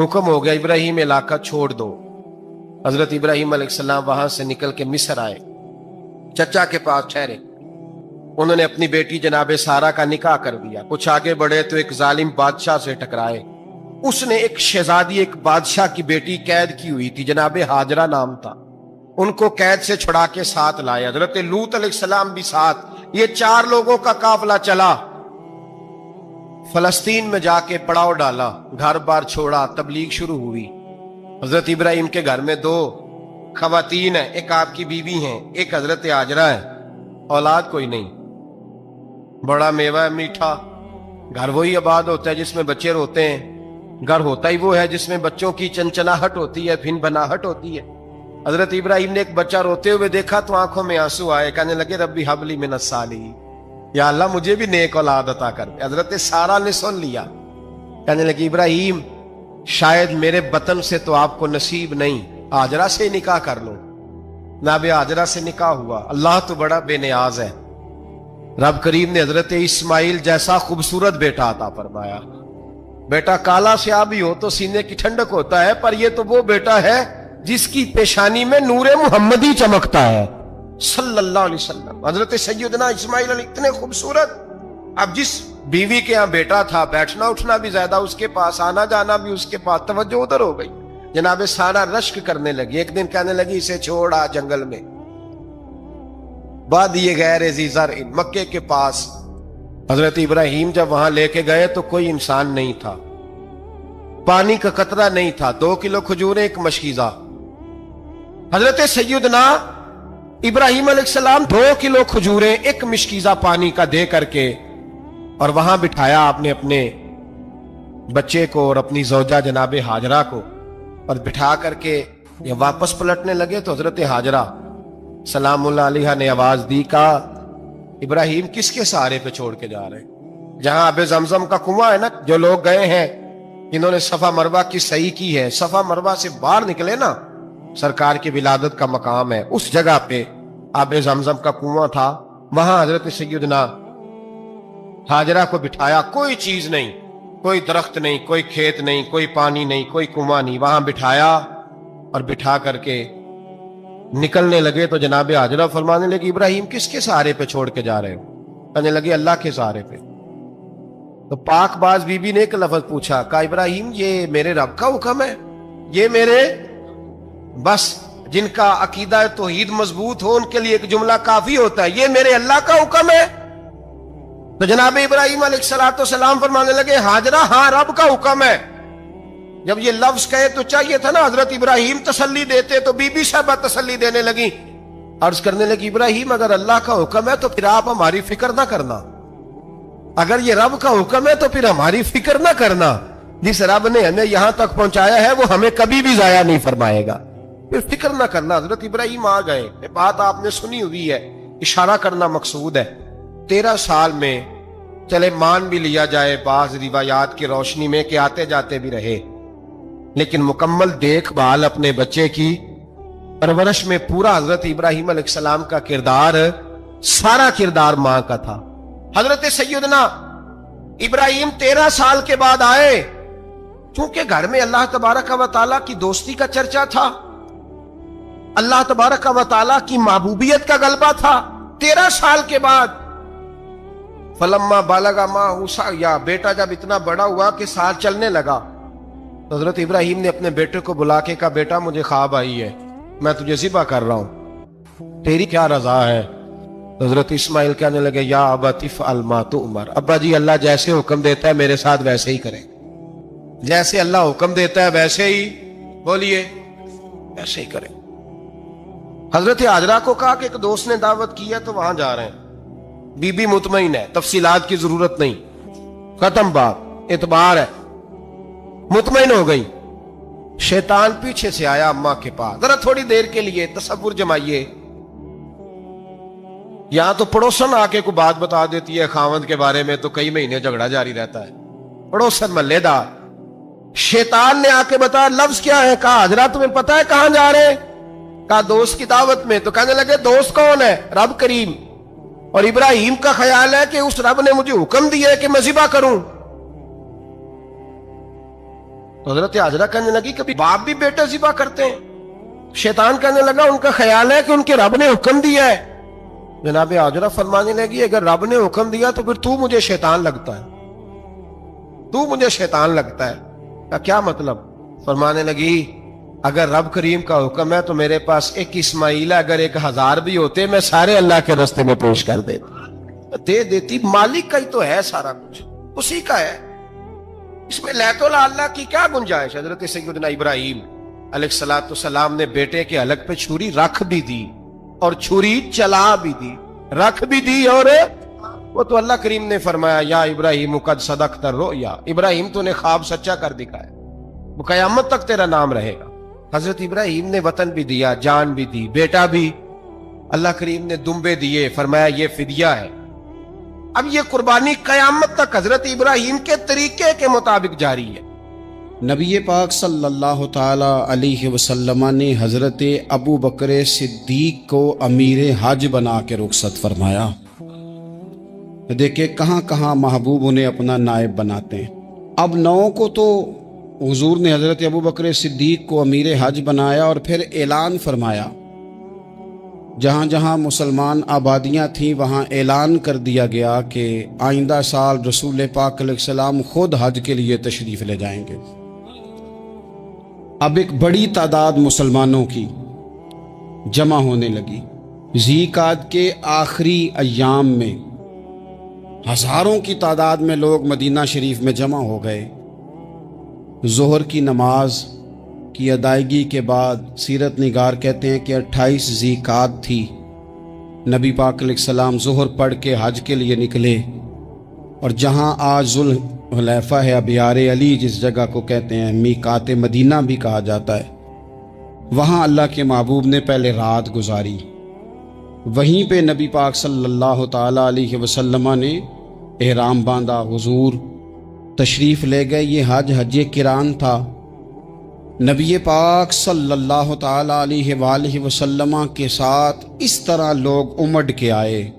हुक्म हो गया इब्राहिम इलाका छोड़ दो। हजरत इब्राहिम अलैहिस्सलाम वहां से निकल के मिस्र आए, चचा के पास ठहरे। उन्होंने अपनी बेटी जनाबे सारा का निकाह कर दिया। कुछ आगे बढ़े तो एक जालिम बादशाह से टकराए। उसने एक शहजादी, एक बादशाह की बेटी कैद की हुई थी, जनाबे हाजरा नाम था। उनको कैद से छुड़ा के साथ लाए। हजरत लूत अलैहिस्सलाम भी साथ। ये 4 लोगों का काफिला चला। फलस्तीन में जाके पड़ाव डाला, घर बार छोड़ा, तबलीग शुरू हुई। हजरत इब्राहिम के घर में 2 खवातीन है, एक आपकी बीवी हैं, एक हजरत हाजरा है। औलाद कोई नहीं। बड़ा मेवा है मीठा। घर वही आबाद होता है जिसमें बच्चे रोते हैं। घर होता ही वो है जिसमें बच्चों की चंचनाहट होती है, फिन बनाहट होती है। हजरत इब्राहिम ने एक बच्चा रोते हुए देखा तो आंखों में आंसू आए। कहने लगे रब्बी हबली मिनस सालिहीन, या अल्लाह मुझे भी नेक औलाद अता कर दे। हजरत सारा ने सुन लिया। कहने लगी इब्राहिम शायद मेरे बतन से तो आपको नसीब नहीं, हाजरा से निकाह कर लो। नाबे हाजरा से निकाह हुआ। अल्लाह तो बड़ा बेनियाज है। रब करीम ने हजरत इस्माइल जैसा खूबसूरत बेटा अता फरमाया। बेटा काला स्याह भी हो तो सीने की ठंडक होता है, पर यह तो वो बेटा है जिसकी पेशानी में नूरे मुहम्मदी चमकता है सल्लल्लाहु अलैहि वसल्लम। हजरत सैयदना इस्माइल इतने खूबसूरत। अब जिस बीवी के यहाँ बेटा था, बैठना उठना भी ज्यादा उसके पास, आना जाना भी उसके पास, तवज्जो उधर हो गई। जनाबे सारा रश्क करने लगी। एक दिन कहने लगी इसे छोड़ आ जंगल में। बाद ये गैर ज़ीज़र मक्के के पास। हजरत इब्राहिम जब वहां लेके गए तो कोई इंसान नहीं था, पानी का कतरा नहीं था। 2 किलो खजूरें, एक मशकीजा। हजरत सैयदना इब्राहिम अलैहिस्सलाम 2 किलो खजूरें, एक मशकीजा पानी का दे करके और वहां बिठाया आपने अपने बच्चे को और अपनी ज़ौजा जनाबे हाजरा को, और बिठा करके ये वापस पलटने लगे तो हजरत हाजरा सलामुल्लाह अलैहा ने आवाज दी, कहा इब्राहिम किसके सहारे पे छोड़ के जा रहे हैं? जहां अबे जमजम का कुआं है ना, जो लोग गए हैं, इन्होंने सफा मरवा की सही की है, सफा मरवा से बाहर निकले ना, सरकार की विलादत का मकाम है, उस जगह पे आबे जमजम का कुआं था। वहां हजरत सैयदना हाजरा को बिठाया। कोई चीज नहीं, कोई दरख्त नहीं, कोई खेत नहीं, कोई पानी नहीं, कोई कुआं नहीं। वहां बिठाया और बिठा करके निकलने लगे तो जनाबे हाजरा फरमाने लगी इब्राहिम किसके सहारे पे छोड़ के जा रहे हो? कहने लगे अल्लाह के सहारे पे। तो पाकबाज बीबी ने एक लफ्ज पूछा, कहा इब्राहिम ये मेरे रब का हुक्म है? ये मेरे बस जिनका अकीदा तौहीद मजबूत हो उनके लिए एक जुमला काफी होता है, ये मेरे अल्लाह का हुक्म है? तो जनाब इब्राहिम अलैहिस्सलाम फरमाने लगे हाजरा हाँ रब का हुक्म है। जब ये लफ्ज कहे तो चाहिए था ना हजरत इब्राहिम तसल्ली देते, तो बीबी साहबा तसल्ली देने लगी। अर्ज करने लगी इब्राहिम अगर अल्लाह का हुक्म है तो फिर आप हमारी फिक्र ना करना। अगर ये रब का हुक्म है तो फिर हमारी फिक्र ना करना। जिस रब ने हमें यहां तक पहुंचाया है वो हमें कभी भी जाया नहीं फरमाएगा, फिर फिक्र ना करना। हजरत इब्राहिम आ गए। बात आपने सुनी हुई है, इशारा करना मकसूद है। 13 साल में चले मान भी लिया जाए बाज रिवायात की रोशनी में कि आते जाते भी रहे, लेकिन मुकम्मल देखभाल अपने बच्चे की परवरिश में पूरा हजरत इब्राहिम अलैहिस्सलाम का किरदार, सारा किरदार मां का था। हजरत सैयदना इब्राहिम 13 साल के बाद आए। चूंकि घर में अल्लाह तबारक व तआला की दोस्ती का चर्चा था, अल्लाह तबारक व तआला की महबूबियत का गलबा था। 13 साल के बाद फलम्मा बालगा माहूसा, या बेटा जब इतना बड़ा हुआ कि साथ चलने लगा, तो हजरत इब्राहिम ने अपने बेटे को बुला के कहा बेटा मुझे ख्वाब आई है, मैं तुझे ज़िबा कर रहा हूं, तेरी क्या रजा है? तो हजरत इस्माइल कहने लगे या अबती फ़अल मा तुअमर, अब्बा जी अल्लाह जैसे हुक्म देता है मेरे साथ वैसे ही करें। जैसे अल्लाह हुक्म देता है वैसे ही बोलिए, वैसे ही करें। हजरत हाजरा को कहा कि एक दोस्त ने दावत की है तो वहां जा रहे हैं। बीबी मुतमईन है, तफसीलात की जरूरत नहीं, खत्म बात, इतबार है, मुतमईन हो गई। शैतान पीछे से आया अम्मा के पास, जरा थोड़ी देर के लिए तसव्वुर जमाइए, यहां तो पड़ोसन आके कोई बात बता देती है खावंद के बारे में तो कई महीने झगड़ा जारी रहता है, पड़ोसन मल्लेदार। शैतान ने आके बताया लफ्ज क्या है? कहा हाजरा तुम्हें पता है कहां जा रहे हैं? कहा दोस्त की दावत में। तो कहने लगे दोस्त कौन है? रब करीम। और इब्राहिम का ख्याल है कि उस रब ने मुझे हुक्म दिया है कि मैं ज़िबा करूं। تو حضرت حاجرہ کہنے لگی کبھی باپ بھی بیٹا ذبح کرتے ہیں؟ شیطان کہنے لگا ان کا خیال ہے کہ ان کے رب نے حکم دیا ہے۔ جناب حاجرہ فرمانے لگی اگر رب نے حکم دیا تو پھر تو مجھے شیطان لگتا ہے، تو مجھے شیطان لگتا ہے۔ کا کیا مطلب؟ فرمانے لگی اگر رب کریم کا حکم ہے تو میرے پاس ایک اسماعیل ہے، اگر 1000 بھی ہوتے میں سارے اللہ کے راستے میں پیش کر دیتی، دے دیتی۔ مالک کا ہی تو ہے سارا کچھ، اسی کا ہے، اس میں لیت اللہ کی کیا گنجائش؟ حضرت سیدنا ابراہیم علیہ السلام نے بیٹے کے حلق پہ چھری رکھ بھی دی اور چھری چلا بھی دی، رکھ بھی دی، اور وہ تو اللہ کریم نے فرمایا یا ابراہیم قد صدقت الرؤیا، ابراہیم تو نے خواب سچا کر دکھایا، وہ قیامت تک تیرا نام رہے گا۔ حضرت ابراہیم نے وطن بھی دیا، جان بھی دی، بیٹا بھی، اللہ کریم نے دمبے دیے، فرمایا یہ فدیہ ہے۔ اب یہ قربانی قیامت تک حضرت ابراہیم کے طریقے کے مطابق جاری ہے۔ نبی پاک صلی اللہ تعالی علیہ وسلم نے حضرت ابو بکر صدیق کو امیر حج بنا کے رخصت فرمایا۔ دیکھیں کہاں کہاں محبوب انہیں اپنا نائب بناتے ہیں۔ اب 9 کو تو حضور نے حضرت ابو بکر صدیق کو امیر حج بنایا اور پھر اعلان فرمایا، جہاں جہاں مسلمان آبادیاں تھیں وہاں اعلان کر دیا گیا کہ آئندہ سال رسول پاک علیہ السلام خود حج کے لیے تشریف لے جائیں گے۔ اب ایک بڑی تعداد مسلمانوں کی جمع ہونے لگی۔ ذی قعدہ کے آخری ایام میں ہزاروں کی تعداد میں لوگ مدینہ شریف میں جمع ہو گئے۔ ظہر کی نماز کی ادائیگی کے بعد سیرت نگار کہتے ہیں کہ 28 ذی قعدہ تھی، نبی پاک علیہ السلام ظہر پڑھ کے حج کے لیے نکلے، اور جہاں آج ذوالحلیفہ ہے، ابیار علی جس جگہ کو کہتے ہیں، میقات مدینہ بھی کہا جاتا ہے، وہاں اللہ کے محبوب نے پہلے رات گزاری۔ وہیں پہ نبی پاک صلی اللہ تعالی علیہ وسلم نے احرام باندھا، حضور تشریف لے گئے۔ یہ حج قران تھا۔ نبی پاک صلی اللہ تعالی علیہ وآلہ وسلم کے ساتھ اس طرح لوگ امڈ کے آئے،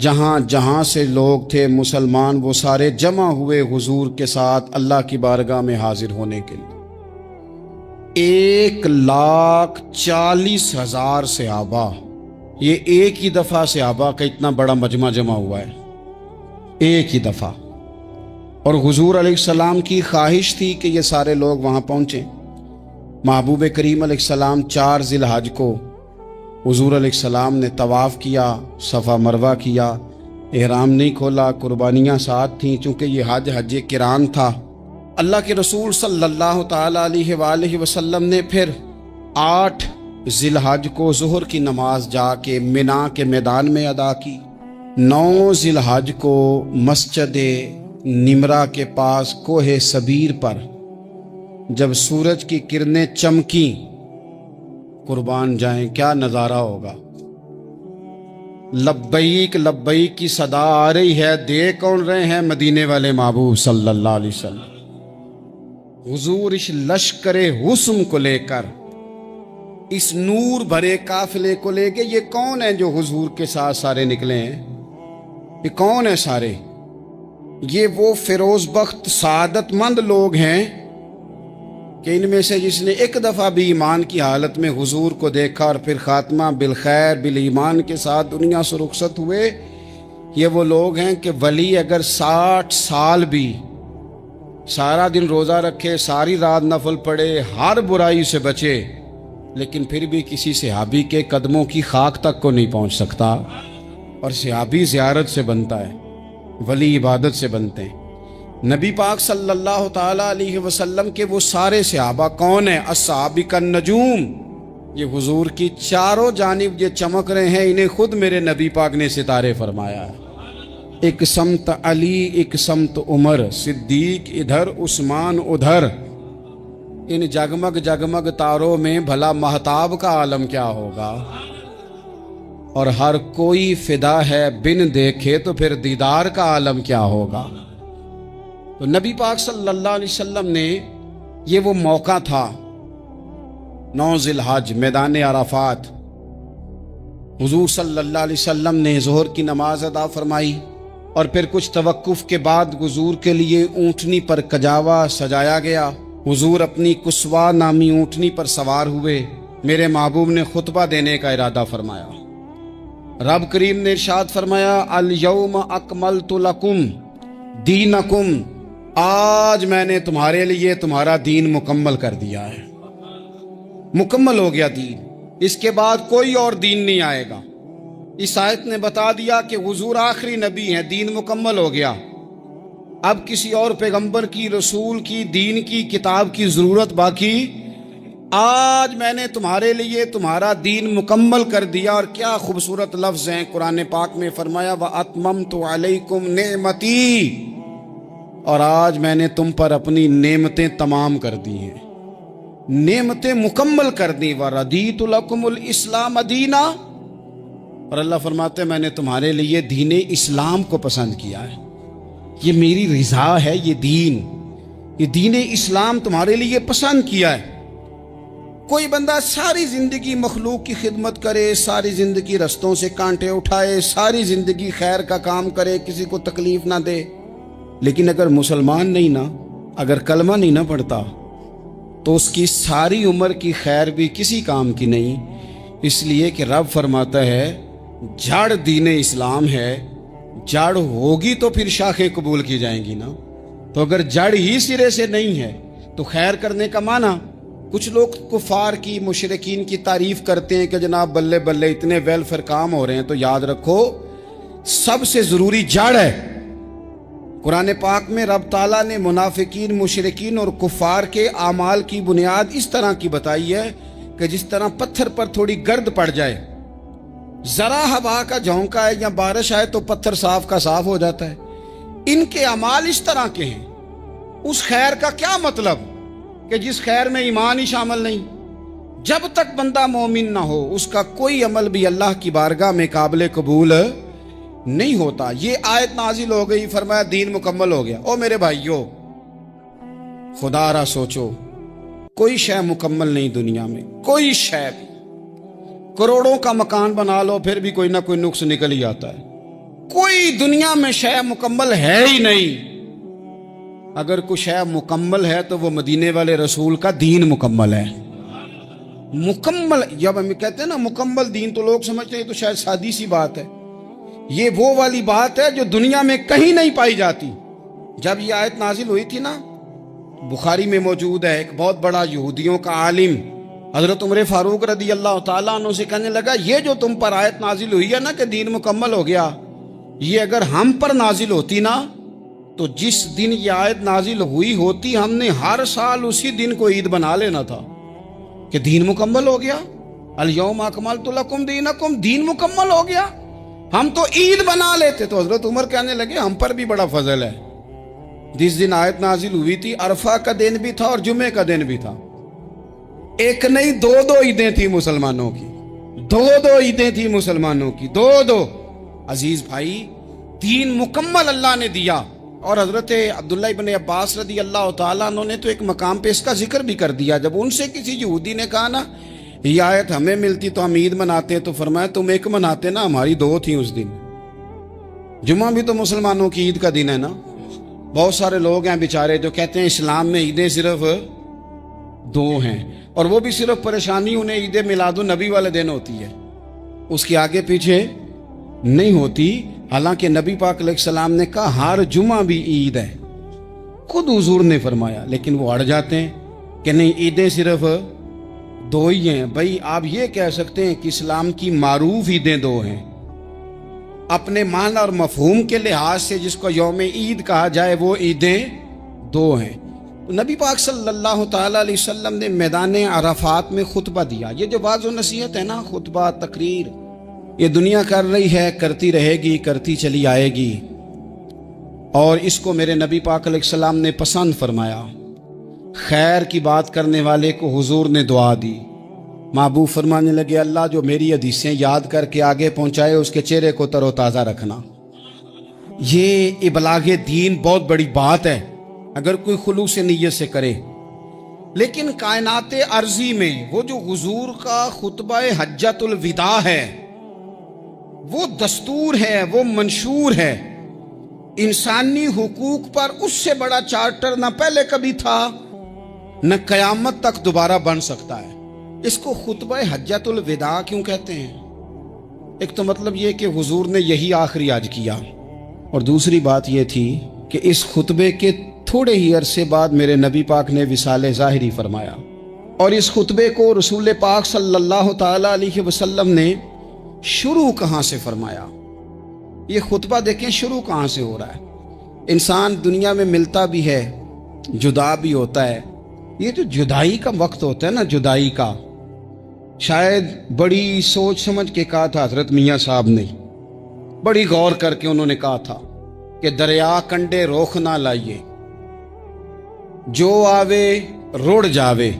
جہاں جہاں سے لوگ تھے مسلمان وہ سارے جمع ہوئے حضور کے ساتھ اللہ کی بارگاہ میں حاضر ہونے کے لیے۔ 1,40,000 صحابہ، یہ ایک ہی دفعہ صحابہ کا اتنا بڑا مجمع جمع ہوا ہے، ایک ہی دفعہ۔ اور حضور علیہ السلام کی خواہش تھی کہ یہ سارے لوگ وہاں پہنچیں۔ محبوب کریم علیہ السلام 4 ذی الحج کو حضور علیہ السلام نے طواف کیا، صفا مروہ کیا، احرام نہیں کھولا، قربانیاں ساتھ تھیں، چونکہ یہ حج قران تھا۔ اللہ کے رسول صلی اللہ تعالی علیہ وآلہ وسلم نے پھر 8 ذی الحج کو ظہر کی نماز جا کے منا کے میدان میں ادا کی۔ 9 ذی الحج کو مسجد نمرہ کے پاس کوہ صبیر پر جب سورج کی کرنیں چمکیں، قربان جائیں کیا نظارہ ہوگا۔ لبیک لبیک کی صدا آ رہی ہے، دے کون رہے ہیں؟ مدینے والے محبوب صلی اللہ علیہ وسلم۔ حضور اس لشکر حسن کو لے کر، اس نور بھرے قافلے کو لے کے، یہ کون ہیں جو حضور کے ساتھ سارے نکلے ہیں؟ یہ کون ہیں سارے؟ یہ وہ فیروز بخت سعادت مند لوگ ہیں کہ ان میں سے جس نے ایک دفعہ بھی ایمان کی حالت میں حضور کو دیکھا اور پھر خاتمہ بالخیر بالایمان کے ساتھ دنیا سے رخصت ہوئے، یہ وہ لوگ ہیں کہ ولی اگر 60 سال بھی سارا دن روزہ رکھے، ساری رات نفل پڑھے، ہر برائی سے بچے، لیکن پھر بھی کسی صحابی کے قدموں کی خاک تک کو نہیں پہنچ سکتا۔ اور صحابی زیارت سے بنتا ہے، ولی عبادت سے بنتے ہیں۔ نبی پاک صلی اللہ تعالی علیہ وسلم کے وہ سارے صحابہ کون ہیں؟ الصحابہ النجوم، یہ حضور کی چاروں جانب یہ چمک رہے ہیں، انہیں خود میرے نبی پاک نے ستارے فرمایا ہے۔ ایک سمت علی، ایک سمت عمر، صدیق ادھر، عثمان ادھر۔ ان جگمگ جگمگ تاروں میں بھلا مہتاب کا عالم کیا ہوگا؟ اور ہر کوئی فدا ہے بن دیکھے تو پھر دیدار کا عالم کیا ہوگا؟ تو نبی پاک صلی اللہ علیہ وسلم نے یہ وہ موقع تھا، 9 ذی الحج میدان عرفات، حضور صلی اللہ علیہ وسلم نے ظہر کی نماز ادا فرمائی، اور پھر کچھ توقف کے بعد حضور کے لیے اونٹنی پر کجاوا سجایا گیا، हुजूर अपनी कुस्वा नामी ऊँटनी पर सवार हुए। मेरे महबूब ने खुतबा देने का इरादा फरमाया। रब करीम ने इरशाद फरमाया, अल यौम अकमलतु लकुम दीनकुम, आज मैंने तुम्हारे लिए तुम्हारा दीन मुकम्मल कर दिया है। मुकम्मल हो गया दीन, इसके बाद कोई और दीन नहीं आएगा। इस आयत ने बता दिया कि हुजूर आखिरी नबी हैं, दीन मुकम्मल हो गया। अब किसी और पैगंबर की, रसूल की, दीन की, किताब की जरूरत बाकी। आज मैंने तुम्हारे लिए तुम्हारा दीन मुकम्मल कर दिया। और क्या खूबसूरत लफ्ज़ हैं कुरान पाक में फरमाया, व अतममतु अलैकुम नेमती, और आज मैंने तुम पर अपनी नेमतें तमाम कर दी हैं, नेमतें मुकम्मल कर दी। व रदीतु लकुमुल इस्लाम दीना, और अल्लाह फरमाते हैं मैंने तुम्हारे लिए दीन इस्लाम को पसंद किया है, ये मेरी रिजा है, ये दीन इस्लाम तुम्हारे लिए पसंद किया है। कोई बंदा सारी जिंदगी मखलूक की खिदमत करे, सारी जिंदगी रस्तों से कांटे उठाए, सारी जिंदगी खैर का काम करे, किसी को तकलीफ ना दे, लेकिन अगर मुसलमान नहीं ना, अगर कलमा नहीं ना पढ़ता, तो उसकी सारी उम्र की खैर भी किसी काम की नहीं। इसलिए कि रब फरमाता है जड़ दीन इस्लाम है, जड़ होगी तो फिर शाखें कबूल की जाएंगी ना। तो अगर जड़ ही सिरे से नहीं है तो खैर करने का माना। कुछ लोग कुफार की, मुशरिकीन की तारीफ करते हैं कि जनाब बल्ले बल्ले इतने वेलफेयर काम हो रहे हैं। तो याद रखो सबसे जरूरी जड़ है। कुरान पाक में रब ताला ने मुनाफिकीन, मुशरिकीन और कुफार के आमाल की बुनियाद इस तरह की बताई है कि जिस तरह पत्थर पर थोड़ी गर्द पड़ जाए, जरा हवा का झोंका है या बारिश आए तो पत्थर साफ का साफ हो जाता है। इनके अमाल इस तरह के हैं। उस खैर का क्या मतलब कि जिस खैर में ईमान ही शामिल नहीं। जब तक बंदा मोमिन ना हो उसका कोई अमल भी अल्लाह की बारगाह में काबिल कबूल नहीं होता। ये आयत नाजिल हो गई, फरमाया दीन मुकम्मल हो गया। ओ मेरे भाइयों, खुदारा सोचो, कोई शय मुकम्मल नहीं दुनिया में, कोई शय भी। करोड़ों का मकान बना लो फिर भी कोई ना कोई नुक्स निकल ही आता है। कोई दुनिया में शय मुकम्मल है ही नहीं। अगर कुछ शय मुकम्मल है तो वो मदीने वाले रसूल का दीन मुकम्मल है। मुकम्मल, जब हम कहते हैं ना मुकम्मल दीन, तो लोग समझते हैं तो शायद सादी सी बात है। ये वो वाली बात है जो दुनिया में कहीं नहीं पाई जाती। जब ये आयत नाजिल हुई थी ना, बुखारी में मौजूद है, एक बहुत बड़ा यहूदियों का आलिम हजरत उमर फारूक रदी अल्लाह ताला अन्हु से कहने लगा, ये जो तुम पर आयत नाजिल हुई है ना कि दीन मुकम्मल हो गया, ये अगर हम पर नाजिल होती ना, तो जिस दिन ये आयत नाजिल हुई होती हमने हर साल उसी दिन को ईद बना लेना था कि दीन मुकम्मल हो गया। अल यौम अकमलतु लकुम दीनकुम, दीन मुकम्मल हो गया। हम तो ईद बना लेते। तो हजरत उमर कहने लगे हम पर भी बड़ा फजल है। जिस दिन आयत नाजिल हुई थी अरफा का दिन भी था और जुमे का दिन भी था। एक नहीं दो ईदें थी मुसलमानों की, दो ईदें थी मुसलमानों की, दो। अजीज भाई, दीन मुकम्मल अल्लाह ने दिया। और हजरत अब्दुल्लाह इब्न अब्बास रदी अल्लाह ताला अन्हु ने तो एक मकाम पे इसका जिक्र भी कर दिया। जब उनसे किसी यहूदी ने कहा ना ये आयत हमें मिलती तो हम ईद मनाते, तो फरमाया तुम एक मनाते ना, हमारी दो थी उस दिन। जुम्मा भी तो मुसलमानों की ईद का दिन है ना। बहुत सारे लोग हैं बेचारे जो कहते हैं इस्लाम में ईदें सिर्फ दो हैं, और वो भी सिर्फ परेशानी उन्हें ईद मिलादुन नबी वाले दिन होती है, उसके आगे पीछे नहीं होती। हालांकि नबी पाक अलैहिस्सलाम ने कहा हर जुमा भी ईद है, खुद हुजूर ने फरमाया, लेकिन वो अड़ जाते हैं कि नहीं ईदें सिर्फ दो ही हैं। भाई आप ये कह सकते हैं कि इस्लाम की मारूफ ईदें दो हैं, अपने मान और मफहूम के लिहाज से जिसको यौम ईद कहा जाए वो ईदें दो हैं। नबी पाक सल्लल्लाहु ताला अलैहि वसल्लम ने मैदान अराफात में खुतबा दिया। ये जो वाज़ व नसीहत है ना, खुतबा तकरीर, ये दुनिया कर रही है, करती रहेगी, करती चली आएगी। और इसको मेरे नबी पाक अलैहिस्सलाम ने पसंद फरमाया। खैर की बात करने वाले को हुजूर ने दुआ दी। महबूब फरमाने लगे, अल्लाह जो मेरी हदीसें याद करके आगे पहुंचाए उसके चेहरे को तरोताज़ा रखना। ये इबलागे दीन बहुत बड़ी बात है अगर कोई खुलूस नीयत से करे। लेकिन कायनाते अर्जी में वो जो हुजूर का खुतबा हज्जतुल विदा है, वो दस्तूर है, वो मंशूर है। इंसानी हुकूक पर उससे बड़ा चार्टर ना पहले कभी था न कयामत तक दोबारा बन सकता है। इसको खुतबा हज्जतुल विदा क्यों कहते हैं? एक तो मतलब ये कि हुजूर ने यही आखिरी हज किया, और दूसरी बात ये थी कि इस खुतबे के थोड़े ही अरसे बाद मेरे नबी पाक ने विसाले ज़ाहिरी फरमाया, और इस खुतबे को रसूल पाक सल्लल्लाहु ताला अलैहि वसल्लम ने शुरू कहाँ से फरमाया। ये खुतबा देखें शुरू कहाँ से हो रहा है। इंसान दुनिया में मिलता भी है, जुदा भी होता है। ये जो जुदाई का वक्त होता है ना, जुदाई का, शायद बड़ी सोच समझ के कहा था हजरत मियाँ साहब ने, बड़ी गौर करके उन्होंने कहा था कि दरिया कंडे रोख ना लाइए, जो आवे रुड़ जावे।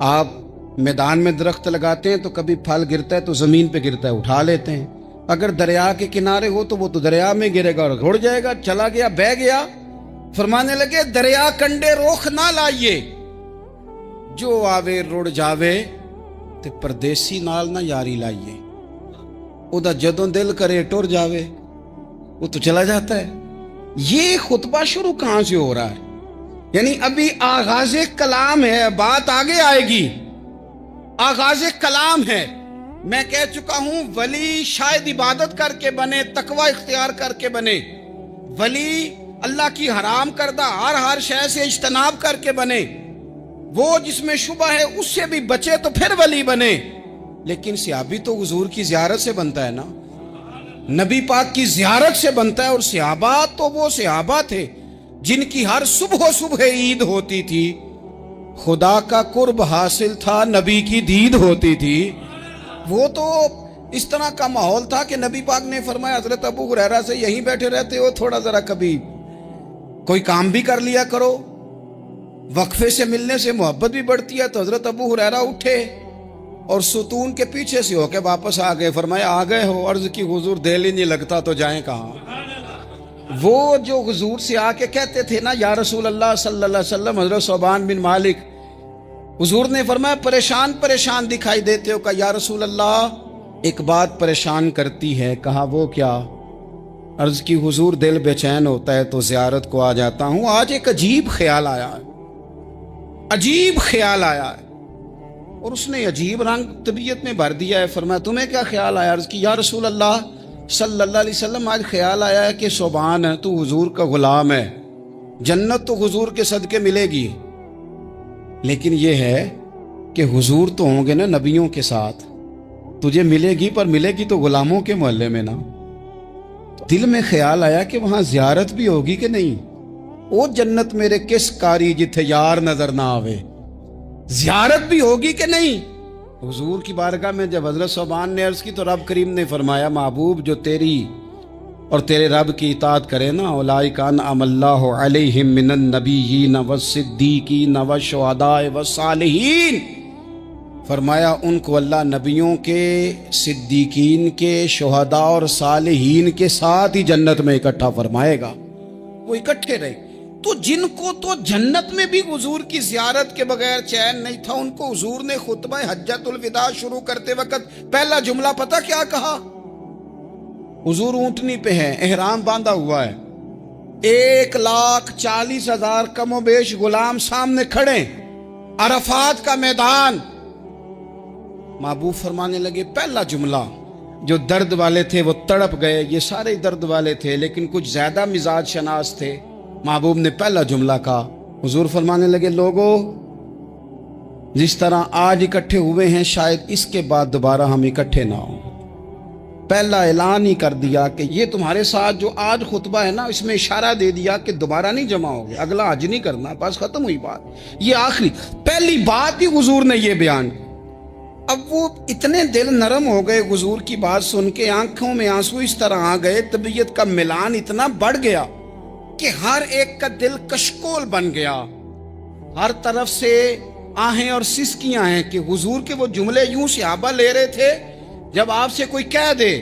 आप मैदान में दरख्त लगाते हैं तो कभी फल गिरता है तो जमीन पे गिरता है, उठा लेते हैं। अगर दरिया के किनारे हो तो वो तो दरिया में गिरेगा और रुड़ जाएगा, चला गया, बह गया। फरमाने लगे दरिया कंडे रोख ना लाइए, जो आवे रुड़ जावे, ते परदेसी नाल ना यारी लाइए। उदा जदों दिल करे टुर जावे, वो तो चला जाता है। ये खुतबा शुरू कहां से हो रहा है? यानी अभी आगाज़े कलाम है, बात आगे आएगी। आगाज़े कलाम है। मैं कह चुका हूं वली शायद इबादत करके बने, तकवा इख्तियार करके बने। वली अल्लाह की हराम करदा हर शय से इज्तनाब करके बने। वो जिसमें शुबह है उससे भी बचे तो फिर वली बने। लेकिन सहाबी तो हुजूर की ज़ियारत से बनता है ना, नबी पाक की ज़ियारत से बनता है। और सहाबा तो वो सहाबा थे जिनकी हर सुबह ईद होती थी। खुदा का कुर्ब हासिल था, नबी की दीद होती थी। वो तो इस तरह का माहौल था कि नबी पाक ने फरमाया हजरत अबू हुरैरा से, यहीं बैठे रहते हो, थोड़ा जरा कभी कोई काम भी कर लिया करो। वक्फे से मिलने से मोहब्बत भी बढ़ती है। तो हजरत अबू हुरैरा उठे और सुतून के पीछे से होके वापस आ गए। फरमाया आ गए हो? अर्ज की हुजूर दिल ही नहीं लगता तो जाएं कहाँ। वो जो हुजूर से आके कहते थे ना, या रसूल अल्लाह सल्लल्लाहु अलैहि वसल्लम, हजरत सोबान बिन मालिक, हुजूर ने फरमाया परेशान परेशान दिखाई देते हो। कहा या रसूल अल्लाह एक बात परेशान करती है। कहा वो क्या? अर्ज की हुजूर दिल बेचैन होता है तो ज़ियारत को आ जाता हूँ। आज एक अजीब ख्याल आया है, अजीब ख्याल आया है। और उसने अजीब रंग तबीयत में भर दिया है। फरमाया तुम्हें क्या ख्याल आया? अर्ज की या रसूल अल्लाह सल्लल्लाहु अलैहि वसल्लम, आज ख्याल आया है कि सोबान है, तू हुजूर का गुलाम है, जन्नत तो हुजूर के सदके मिलेगी। लेकिन यह है कि हुजूर तो होंगे ना नबियों के साथ, तुझे मिलेगी, पर मिलेगी तो गुलामों के मोहल्ले में ना। तो दिल में ख्याल आया कि वहां ज़ियारत भी होगी कि नहीं। ओ जन्नत मेरे किस कारी जिथे यार नजर ना आवे, ज़ियारत भी होगी कि नहीं। हुजूर की बारगाह में जब हजरत सोबान ने अर्ज की तो रब करीम ने फरमाया महबूब जो तेरी और तेरे रब की इताअत करे ना, उलाइका अनअमल्लाहु अलैहिम मिनन नबिय्यीन वस्सिद्दीकीन वशुहदाए वस्सालिहीन, फरमाया उनको अल्लाह नबियों के, सिद्दीकीन के, शुहदा और सालिहीन के साथ ही जन्नत में इकट्ठा फरमाएगा। वो इकट्ठे रहे। तो जिनको तो जन्नत में भी हुजूर की ज़ियारत के बगैर चैन नहीं था, उनको हुजूर ने खुतबा हज्जतुल विदा शुरू करते वक्त पहला जुमला पता क्या कहा? हुजूर ऊंटनी पे है, एहराम बांधा हुआ है, 1,40,000 कमोबेश गुलाम सामने खड़े, अरफात का मैदान। महबूब फरमाने लगे पहला जुमला, जो दर्द वाले थे वो तड़प गए, ये सारे दर्द वाले थे लेकिन कुछ ज्यादा मिजाज शनास थे। महबूब ने पहला जुमला कहा। हुजूर फरमाने लगे लोगो, जिस तरह आज इकट्ठे हुए हैं शायद इसके बाद दोबारा हम इकट्ठे ना हों। पहला ऐलान ही कर दिया कि ये तुम्हारे साथ जो आज खुतबा है ना, इसमें इशारा दे दिया कि दोबारा नहीं जमा होगे, अगला हज नहीं करना, बस खत्म हुई बात। ये आखिरी पहली बात ही हुजूर ने ये बयान। अब वो इतने दिल नरम हो गए हुजूर की बात सुन के, आंखों में आंसू इस तरह आ गए, तबीयत का मिलान इतना बढ़ गया कि हर एक का दिल कशकोल बन गया। हर तरफ से आहें और सिसकियां हैं कि हुजूर के वो जुमले यूं सहाबा ले रहे थे जब आपसे कोई कह दे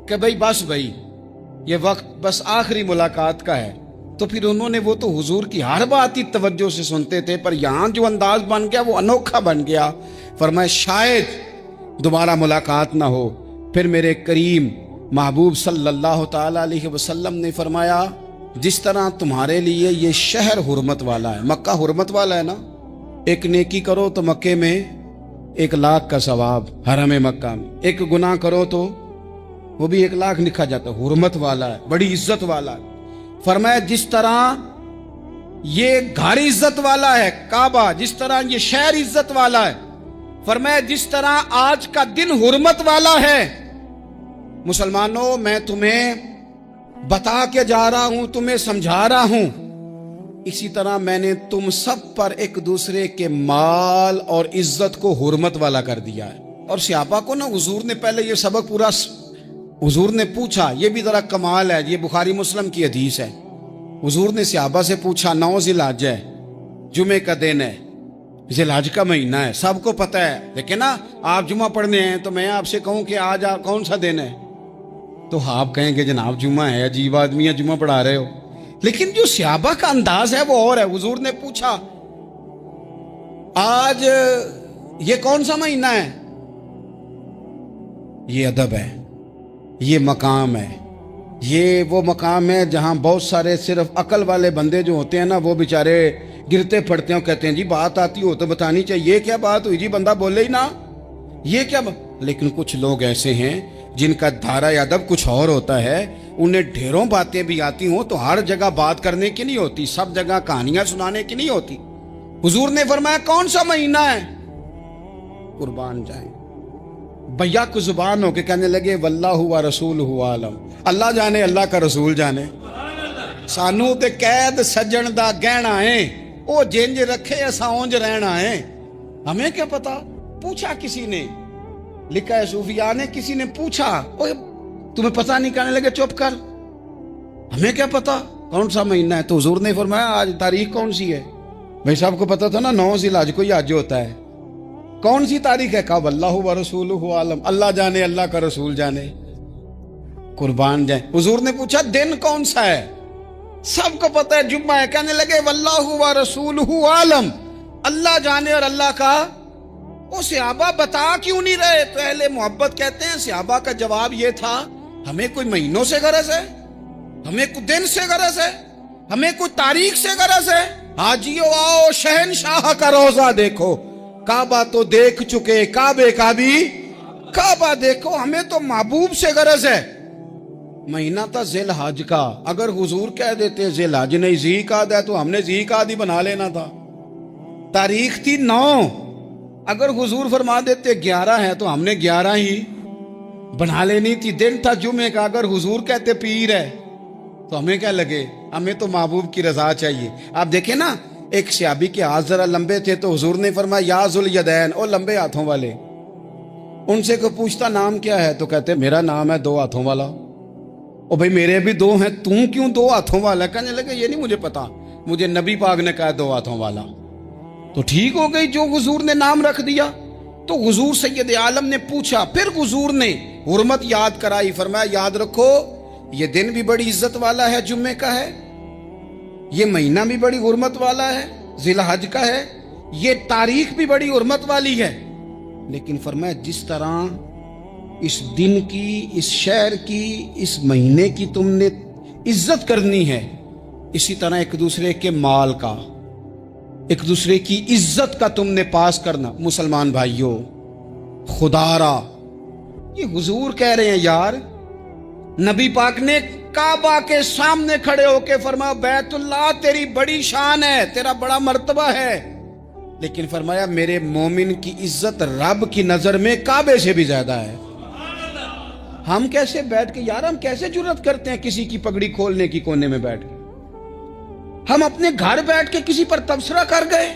कि भाई बस भाई ये वक्त बस आखिरी मुलाकात का है, तो फिर उन्होंने वो तो हुजूर की हर बात ही तवज्जो से सुनते थे, पर यहां जो अंदाज बन गया वो अनोखा बन गया। फरमाया शायद दोबारा मुलाकात ना हो। फिर मेरे करीम महबूब सल्लल्लाहु ताला अलैहि वसल्लम ने फरमाया जिस तरह तुम्हारे लिए ये शहर हुर्मत वाला है, मक्का हुर्मत वाला है ना, एक नेकी करो तो मक्के में 1,00,000 का सवाब, हरम मक्का में। एक गुनाह करो तो वो भी 1,00,000 लिखा जाता है। हुर्मत वाला है, बड़ी इज्जत वाला है। फरमाया जिस तरह ये घर इज्जत वाला है काबा, जिस तरह ये शहर इज्जत वाला है, फरमाया जिस तरह आज का दिन हुर्मत वाला है। मुसलमानों, मैं तुम्हें बता के जा रहा हूं, तुम्हें समझा रहा हूं, इसी तरह मैंने तुम सब पर एक दूसरे के माल और इज्जत को हुर्मत वाला कर दिया है। और सहाबा को ना हुजूर ने पहले ये सबक पूरा, हुजूर ने पूछा, ये भी जरा कमाल है, ये बुखारी मुस्लिम की हदीस है। हुजूर ने सहाबा से पूछा, 9 ज़िलहज है, जुमे का दिन है, ज़िलहज का महीना है, सबको पता है, लेकिन ना आप जुमा पढ़ने हैं तो मैं आपसे कहूं कि आज आप कौन सा दिन है, तो आप कहेंगे जनाब जुमा है, अजीब आदमी है, जुमा पढ़ा रहे हो। लेकिन जो सहाबा का अंदाज है वो और है। हुजूर ने पूछा, आज ये कौन सा महीना है? ये अदब है, ये मकाम है, ये वो मकाम है जहां बहुत सारे सिर्फ अकल वाले बंदे जो होते हैं ना, वो बेचारे गिरते पड़ते हैं, कहते हैं जी बात आती हो तो बतानी चाहिए, ये क्या बात हुई जी, बंदा बोले ही ना, ये क्या लेकिन कुछ लोग ऐसे हैं जिनका धारा अदब कुछ और होता है, उन्हें ढेरों बातें भी आती हों तो हर जगह बात करने की नहीं होती, सब जगह कहानियां सुनाने की नहीं होती। हुजूर ने फरमाया कौन सा महीना है? कुर्बान जाए भैया को जुबान होके कहने लगे वल्लाहु व रसूलुहु आलम, अल्लाह जाने, अल्लाह का रसूल जाने। सानू ते कैद सज्जन दा गहना है, ओ जिंज रखे असा उंज रहना है, हमें क्या पता। पूछा किसी ने, लिखा है सूफिया ने, किसी ने पूछा, ओए तुम्हें पता नहीं? कहने लगे चुप कर, हमें क्या पता कौन सा महीना है। तो हुजूर ने फरमाया आज तारीख कौन सी है? भाई साहब को पता था ना 9 ज़िलहज को ही आज होता है, कौन सी तारीख है? कहा वल्लाहु व रसूलुहु आलम, अल्लाह जाने, अल्लाह का रसूल जाने। कुर्बान जाए। हुजूर ने पूछा दिन कौन सा है? सबको पता है जुम्मा है। कहने लगे वल्लाहु व रसूलुहु आलम, अल्लाह जाने और अल्लाह का। वो सहाबा बता क्यों नहीं रहे? तो अहले मोहब्बत कहते हैं सहाबा का जवाब ये था, हमें कोई महीनों से गरज है, हमें कोई दिन से गरज है, हमें कोई तारीख से गरज है। हाजियो आओ शहनशाह का रोजा देखो, काबा तो देख चुके, काबे का भी काबा देखो, हमें तो महबूब से गरज है। महीना था ज़िलहज का, अगर हुजूर कह देते ज़िलहज नहीं ज़ीक़ाद है तो हमने ज़ीक़ाद ही बना लेना था। तारीख थी 9, अगर हुजूर फरमा देते 11 है तो हमने 11 ही बना लेनी थी। दिन था जुमे का, अगर हुजूर कहते पीर है तो हमें क्या लगे, हमें तो महबूब की रजा चाहिए। आप देखें ना, एक सहाबी के हाथ जरा लंबे थे तो हुजूर ने फरमाया या जुल यदैन, ओ लंबे हाथों वाले। उनसे को पूछता नाम क्या है तो कहते मेरा नाम है 2 हाथों वाला। ओ भाई मेरे भी 2 हैं, तू क्यों 2 हाथों वाला? कहने लगे ये नहीं मुझे पता, मुझे नबी पाक ने कहा 2 हाथों वाला। तो ठीक हो गई, जो हुजूर ने नाम रख दिया। तो हुजूर सैयद आलम ने पूछा, फिर हुजूर ने हुर्मत याद कराई, फरमाया याद रखो ये दिन भी बड़ी इज्जत वाला है, जुम्मे का है, ये महीना भी बड़ी हुर्मत वाला है, ज़िलहज का है, ये तारीख भी बड़ी हुर्मत वाली है। लेकिन फरमाया जिस तरह इस दिन की, इस शहर की, इस महीने की तुमने इज्जत करनी है, इसी तरह एक दूसरे के माल का, एक दूसरे की इज्जत का तुमने पास करना। मुसलमान भाइयों, खुदारा ये हुजूर कह रहे हैं यार, नबी पाक ने काबा के सामने खड़े होके फरमाया बैतुल्लाह तेरी बड़ी शान है, तेरा बड़ा मर्तबा है, लेकिन फरमाया मेरे मोमिन की इज्जत रब की नजर में काबे से भी ज्यादा है। हम कैसे बैठ के यार, हम कैसे जुर्रत करते हैं किसी की पगड़ी खोलने की कोने में बैठ के? हम अपने घर बैठ के किसी पर तबसरा कर गए,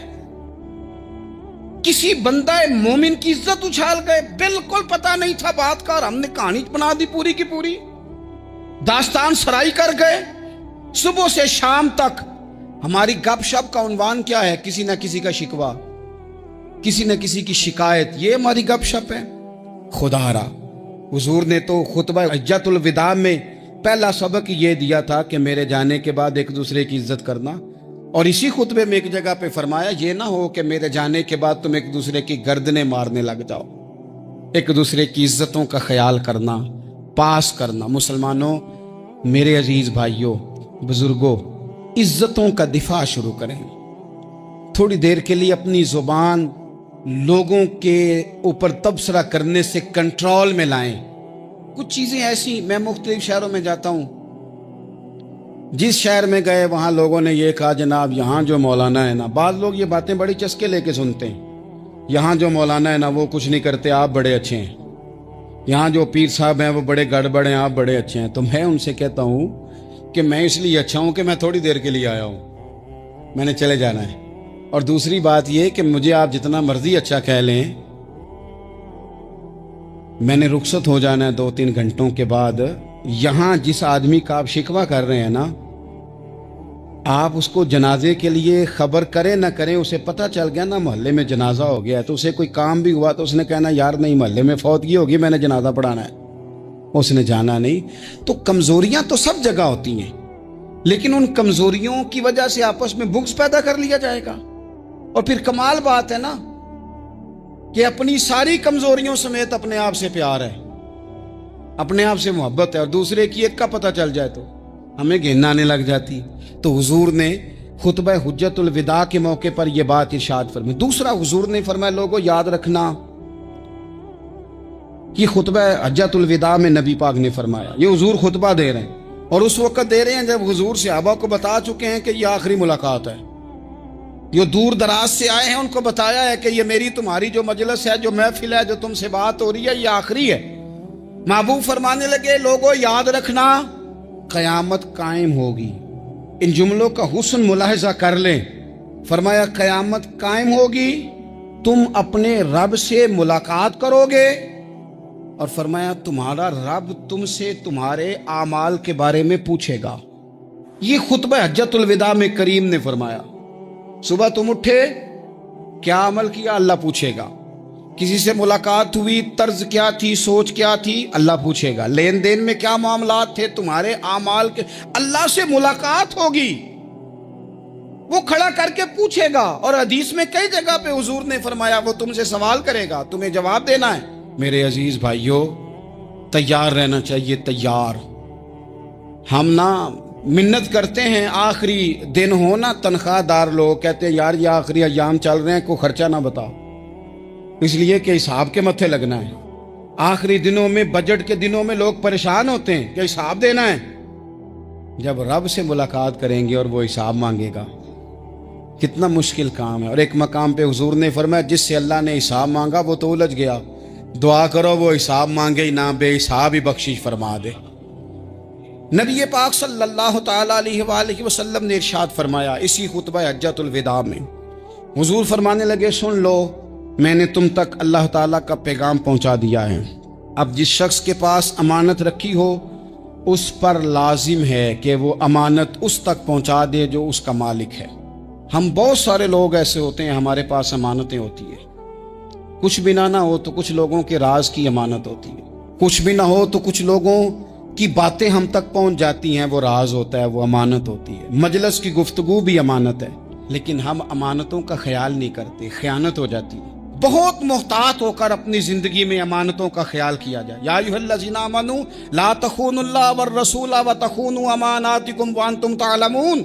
किसी बंदा मोमिन की इज्जत उछाल गए, बिल्कुल पता नहीं था बात का, और हमने कहानी बना दी पूरी की पूरी, दास्तान सराई कर गए। सुबह से शाम तक हमारी गपशप का उन्वान क्या है? किसी न किसी का शिकवा, किसी न किसी की शिकायत, ये हमारी गपशप है। खुदारा हुजूर ने तो खुतबा हज्जतुल विदा में पहला सबक ये दिया था कि मेरे जाने के बाद एक दूसरे की इज्जत करना, और इसी खुतबे में एक जगह पे फरमाया ये ना हो कि मेरे जाने के बाद तुम एक दूसरे की गर्दनें मारने लग जाओ। एक दूसरे की इज्जतों का ख्याल करना, पास करना। मुसलमानों, मेरे अजीज भाइयों, बुजुर्गों, इज्जतों का दिफा शुरू करें, थोड़ी देर के लिए अपनी जुबान लोगों के ऊपर तबसरा करने से कंट्रोल में लाएं। कुछ चीज़ें ऐसी, मैं मुख्तलिफ शहरों में जाता हूँ, जिस शहर में गए वहाँ लोगों ने ये कहा जनाब यहाँ जो मौलाना है ना, बाद लोग ये बातें बड़ी चस्के लेके सुनते हैं, यहाँ जो मौलाना है ना वो कुछ नहीं करते, आप बड़े अच्छे हैं, यहाँ जो पीर साहब हैं वो बड़े गड़बड़ हैं, आप बड़े अच्छे हैं। तो मैं उनसे कहता हूँ कि मैं इसलिए अच्छा हूँ कि मैं थोड़ी देर के लिए आया हूँ, मैंने चले जाना है। और दूसरी बात ये कि मुझे आप जितना मर्जी अच्छा कह लें, मैंने रुखसत हो जाना है 2-3 घंटों के बाद। यहाँ जिस आदमी का आप शिकवा कर रहे हैं ना, आप उसको जनाजे के लिए खबर करें ना करें, उसे पता चल गया ना मोहल्ले में जनाजा हो गया है, तो उसे कोई काम भी हुआ तो उसने कहना यार नहीं मोहल्ले में फौतगी होगी, मैंने जनाजा पढ़ाना है, उसने जाना नहीं। तो कमजोरियां तो सब जगह होती हैं, लेकिन उन कमजोरियों की वजह से आपस में बुग़्ज़ पैदा कर लिया जाएगा। और फिर कमाल बात है ना कि अपनी सारी कमजोरियों समेत अपने आप से प्यार है, अपने आप से मोहब्बत है, और दूसरे की एक का पता चल जाए तो हमें घिन आने लग जाती। तो हुजूर ने खुतबा हुज्जतुल विदा के मौके पर यह बात इरशाद फरमाई। दूसरा, हुजूर ने फरमाया लोगों याद रखना कि खुतबा हज्जतुल विदा में नबी पाक ने फरमाया, ये हुजूर खुतबा दे रहे हैं और उस वक्त दे रहे हैं जब हुजूर सहाबा को बता चुके हैं कि ये आखिरी मुलाकात है। जो दूर दराज से आए हैं उनको बताया है कि ये मेरी तुम्हारी जो मजलिस है, जो महफिल है, जो तुमसे बात हो रही है, ये आखिरी है। महबूब फरमाने लगे लोगों याद रखना क़यामत कायम होगी। इन जुमलों का हुस्न मुलाहिजा कर लें। फरमाया क़यामत कायम होगी, तुम अपने रब से मुलाकात करोगे, और फरमाया तुम्हारा रब तुमसे तुम्हारे आमाल के बारे में पूछेगा। ये खुतबा हज्जतुल विदा में करीम ने फरमाया, सुबह तुम उठे, क्या अमल किया, अल्लाह पूछेगा। किसी से मुलाकात हुई, तर्ज क्या थी, सोच क्या थी, अल्लाह पूछेगा। लेन देन में क्या मामलात थे, तुम्हारे आमाल के, अल्लाह से मुलाकात होगी, वो खड़ा करके पूछेगा। और हदीस में कई जगह पे हुजूर ने फरमाया वो तुमसे सवाल करेगा, तुम्हें जवाब देना है। मेरे अजीज भाइयों, तैयार रहना चाहिए, तैयार। हम ना मिन्नत करते हैं आखिरी दिन हो ना, तनख्वाहदार लोग कहते हैं यार ये आखिरी अयाम चल रहे हैं, कोई खर्चा ना बताओ, इसलिए कि हिसाब के मत्थे लगना है। आखिरी दिनों में, बजट के दिनों में लोग परेशान होते हैं कि हिसाब देना है। जब रब से मुलाकात करेंगे और वो हिसाब मांगेगा, कितना मुश्किल काम है। और एक मकाम पे हुजूर ने फरमाया जिससे अल्लाह ने हिसाब मांगा वो तो उलझ गया, दुआ करो वो हिसाब मांगे ही ना, बेहिसाब ही बख्शिश फरमा दे। नबी पाक सल्लल्लाहु ताला अलैहि वसल्लम ने इरशाद फरमाया इसी खुतबा हज्जतुल विदा में, हुजूर फरमाने लगे सुन लो, मैंने तुम तक अल्लाह ताला का पैगाम पहुंचा दिया है। अब जिस शख्स के पास अमानत रखी हो उस पर लाजिम है कि वो अमानत उस तक पहुंचा दे जो उसका मालिक है। हम बहुत सारे लोग ऐसे होते हैं, हमारे पास अमानतें होती है, कुछ भी ना हो तो कुछ लोगों के राज की अमानत होती है, कुछ भी ना हो तो कुछ लोगों की बातें हम तक पहुंच जाती हैं, वो राज होता है, वो अमानत होती है। मजलिस की गुफ्तगू भी अमानत है, लेकिन हम अमानतों का ख्याल नहीं करते, खयानत हो जाती है। बहुत मोहतात होकर अपनी जिंदगी में अमानतों का ख्याल किया जाए। या अय्युहल्लज़ीना आमनू ला तख़ूनुल्लाह वर रसूला व तख़ूनु अमानातिकुम व अंतुम तालमून।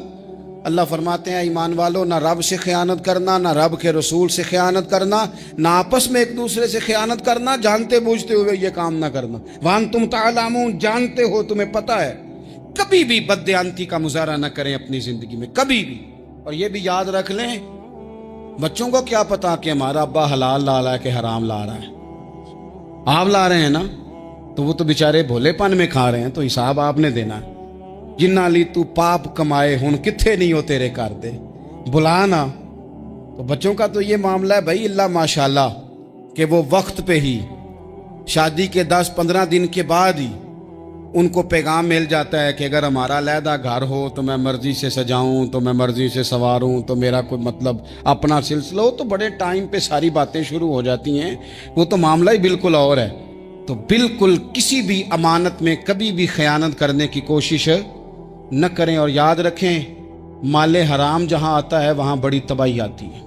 अल्लाह फरमाते हैं ईमान वालों, ना रब से खयानत करना, ना रब के रसूल से खयानत करना, ना आपस में एक दूसरे से खयानत करना, जानते बूझते हुए ये काम ना करना। व अंतुम तालमून, जानते हो, तुम्हें पता है। कभी भी बददियानती का मुजाहरा न करें अपनी जिंदगी में, कभी भी। और ये भी याद रख लें, बच्चों को क्या पता कि हमारा अब्बा हलाल ला रहा है कि हराम ला रहा है। आप ला रहे हैं ना, तो वो तो बेचारे भोलेपन में खा रहे हैं, तो हिसाब आपने देना है। जिन्ना ली तू पाप कमाए हुण किथे नहीं हो तेरे घर दे, बुला ना। तो बच्चों का तो ये मामला है भाई, अल्लाह माशाल्लाह कि वो वक्त पे ही, शादी के 10-15 दिन के बाद ही उनको पैगाम मिल जाता है कि अगर हमारा अलहदा घर हो तो मैं मर्जी से सजाऊं, तो मैं मर्जी से संवारूं, तो मेरा कोई मतलब अपना सिलसिला हो, तो बड़े टाइम पे सारी बातें शुरू हो जाती हैं। वो तो मामला ही बिल्कुल और है। तो बिल्कुल किसी भी अमानत में कभी भी खयानत करने की कोशिश न करें। और याद रखें, माले हराम जहाँ आता है वहाँ बड़ी तबाही आती है।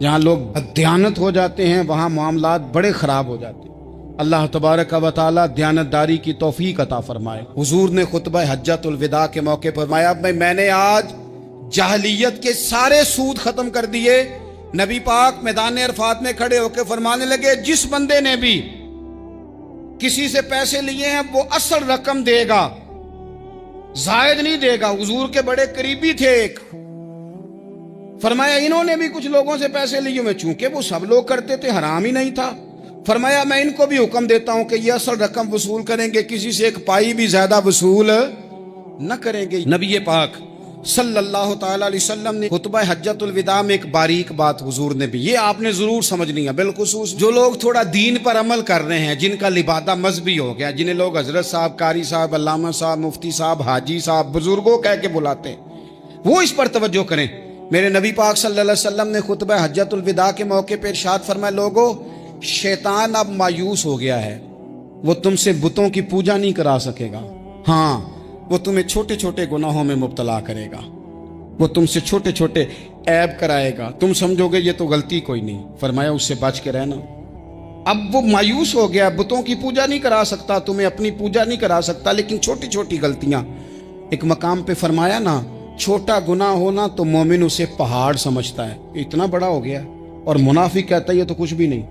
जहाँ लोग बददियानत हो जाते हैं वहाँ मामलात बड़े ख़राब हो जाते हैं। अल्लाह तबारक व तआला दयानतदारी की तौफीक अता फरमाए। हुजूर ने खुतबा हज्जतुल विदा के मौके पर फरमाया, मैंने आज جاہلیت کے سارے سود ختم کر دیے. نبی پاک میدان عرفات میں کھڑے ہو کے فرمانے لگے جس بندے نے بھی کسی سے پیسے لیے ہیں وہ اصل رقم دے گا, زائد نہیں دے گا. حضور کے بڑے قریبی تھے ایک, فرمایا انہوں نے بھی کچھ لوگوں سے پیسے لیے ہوئے, چونکہ وہ سب لوگ کرتے تھے, حرام ہی نہیں تھا. فرمایا میں ان کو بھی حکم دیتا ہوں کہ یہ اصل رقم وصول کریں گے, کسی سے ایک پائی بھی زیادہ وصول نہ کریں گے. نبی پاک صلی اللہ تعالی علیہ وسلم نے خطبہ حجۃ الوداع میں ایک باریک بات حضور نے بھی, یہ آپ نے ضرور سمجھنی ہے, بالخصوص جو لوگ تھوڑا دین پر عمل کر رہے ہیں, جن کا لبادہ مذہبی ہو گیا, جنہیں لوگ حضرت صاحب, قاری صاحب, علامہ صاحب, مفتی صاحب, حاجی صاحب, بزرگوں کہہ کے بلاتے ہیں, وہ اس پر توجہ کریں. میرے نبی پاک صلی اللہ علیہ وسلم نے خطبہ حجۃ الوداع کے موقع پہ ارشاد فرمایا, لوگو شیطان اب مایوس ہو گیا ہے, وہ تم سے بتوں کی پوجا نہیں کرا سکے گا, ہاں وہ تمہیں چھوٹے چھوٹے گناہوں میں مبتلا کرے گا, وہ تم سے چھوٹے چھوٹے عیب کرائے گا, تم سمجھو گے یہ تو غلطی کوئی نہیں. فرمایا اس سے بچ کے رہنا. اب وہ مایوس ہو گیا, بتوں کی پوجا نہیں کرا سکتا, تمہیں اپنی پوجا نہیں کرا سکتا, لیکن چھوٹی چھوٹی غلطیاں. ایک مقام پہ فرمایا نا, چھوٹا گناہ ہونا تو مومن اسے پہاڑ سمجھتا ہے, اتنا بڑا ہو گیا, اور منافق کہتا ہے یہ تو کچھ بھی نہیں.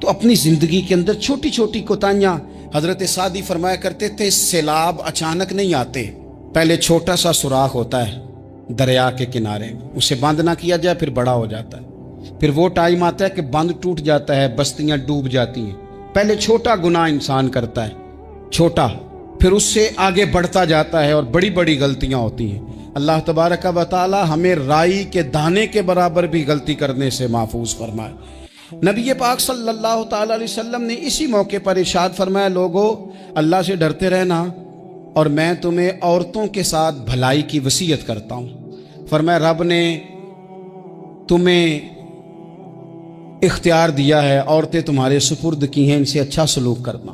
تو اپنی زندگی کے اندر چھوٹی چھوٹی کوتاہیاں, حضرت سعدی فرمایا کرتے تھے سیلاب اچانک نہیں آتے, پہلے چھوٹا سا سوراخ ہوتا ہے دریا کے کنارے, اسے بند نہ کیا جائے پھر بڑا ہو جاتا ہے, پھر وہ ٹائم آتا ہے کہ بند ٹوٹ جاتا ہے, بستیاں ڈوب جاتی ہیں. پہلے چھوٹا گناہ انسان کرتا ہے, چھوٹا, پھر اس سے آگے بڑھتا جاتا ہے اور بڑی بڑی غلطیاں ہوتی ہیں. اللہ تبارک و تعالی ہمیں رائی کے دانے کے برابر بھی غلطی کرنے سے محفوظ فرمائے. نبی پاک صلی اللہ تعالی علیہ وسلم نے اسی موقع پر ارشاد فرمایا, لوگو اللہ سے ڈرتے رہنا, اور میں تمہیں عورتوں کے ساتھ بھلائی کی وصیت کرتا ہوں. فرمایا رب نے تمہیں اختیار دیا ہے, عورتیں تمہارے سپرد کی ہیں, ان سے اچھا سلوک کرنا.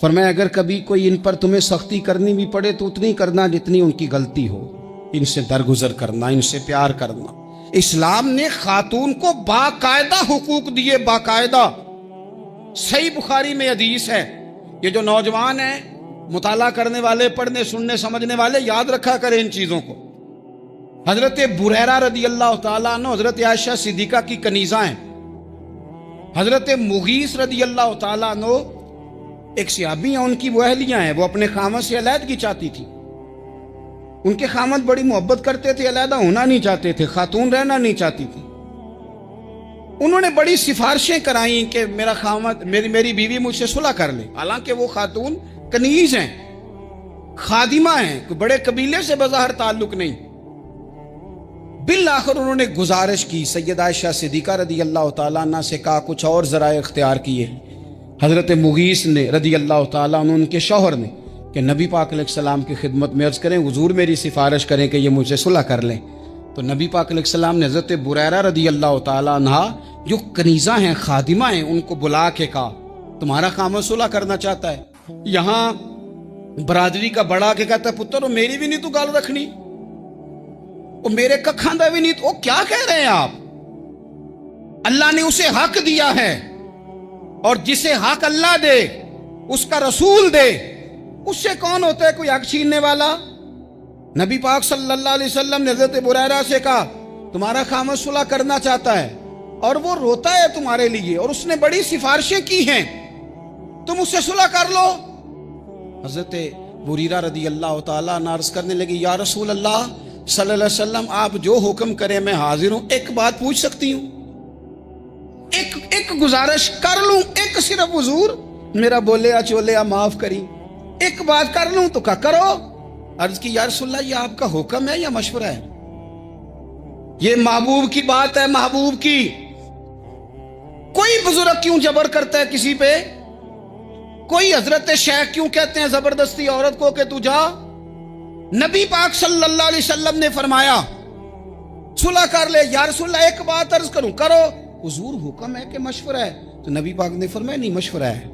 فرمایا اگر کبھی کوئی ان پر تمہیں سختی کرنی بھی پڑے تو اتنی کرنا جتنی ان کی غلطی ہو, ان سے درگزر کرنا, ان سے پیار کرنا. اسلام نے خاتون کو باقاعدہ حقوق دیے, باقاعدہ. صحیح بخاری میں حدیث ہے, یہ جو نوجوان ہیں, مطالعہ کرنے والے, پڑھنے سننے سمجھنے والے, یاد رکھا کریں ان چیزوں کو. حضرت بریرہ رضی اللہ تعالیٰ عنہ حضرت عائشہ صدیقہ کی کنیزہ ہیں. حضرت مغیث رضی اللہ تعالیٰ عنہ ایک صحابی ہیں, ان کی وہ اہلیہ ہیں, وہ اپنے خامد سے علیحدگی چاہتی تھی. ان کے خامد بڑی محبت کرتے تھے, علیحدہ ہونا نہیں چاہتے تھے, خاتون رہنا نہیں چاہتی تھی. انہوں نے بڑی سفارشیں کرائیں کہ میرا خامد, میری بیوی مجھ سے صلح کر لے, حالانکہ وہ خاتون کنیز ہیں, خادمہ ہیں, کوئی بڑے قبیلے سے بظاہر تعلق نہیں. بالآخر انہوں نے گزارش کی, سیدہ عائشہ صدیقہ رضی اللہ تعالیٰ عنہ سے کہا, کچھ اور ذرائع اختیار کیے. حضرت مغیث نے رضی اللہ تعالیٰ عنہ, ان کے شوہر نے, کہ نبی پاک علیہ السلام کی خدمت میں عرض کریں, حضور میری سفارش کریں کہ یہ مجھ سے صلح کر لیں. تو نبی پاک علیہ السلام نے حضرت بریرہ رضی اللہ تعالیٰ عنہ جو کنیزہ ہیں, خادمہ ہیں, ان کو بلا کے کہا تمہارا خامد صلح کرنا چاہتا ہے. یہاں برادری کا بڑا کے کہتا ہے, پتر میری بھی نہیں تو گال رکھنی, وہ میرے ککھاں دا بھی نہیں تو, کیا کہہ رہے ہیں آپ؟ اللہ نے اسے حق دیا ہے, اور جسے حق اللہ دے اس کا رسول دے, اس سے کون ہوتا ہے کوئی حق چھیننے والا؟ نبی پاک صلی اللہ علیہ وسلم نے حضرت بریرہ سے کہا تمہارا خامد صلح کرنا چاہتا ہے اور وہ روتا ہے تمہارے لیے, اور اس نے بڑی سفارشیں کی ہیں, تم اس سے صلح کر لو. حضرت بریرہ رضی اللہ تعالیٰ عنہ عرض کرنے لگی, یا رسول اللہ صلی اللہ علیہ وسلم آپ جو حکم کریں میں حاضر ہوں, ایک بات پوچھ سکتی ہوں, ایک گزارش کر لوں, ایک صرف حضور میرا بولیا چولیا معاف کری, ایک بات کر لوں تو کہا کرو. عرض کی یا رسول اللہ یہ آپ کا حکم ہے یا مشورہ ہے؟ یہ محبوب کی بات ہے, محبوب کی. کوئی بزرگ کیوں جبر کرتا ہے کسی پہ؟ کوئی حضرت شیخ کیوں کہتے ہیں زبردستی عورت کو کہ تو جا؟ نبی پاک صلی اللہ علیہ وسلم نے فرمایا صلح کر لے. یا رسول اللہ ایک بات عرض کروں, کرو. حضور حکم ہے کہ مشورہ ہے؟ تو نبی پاک نے فرمایا نہیں مشورہ ہے.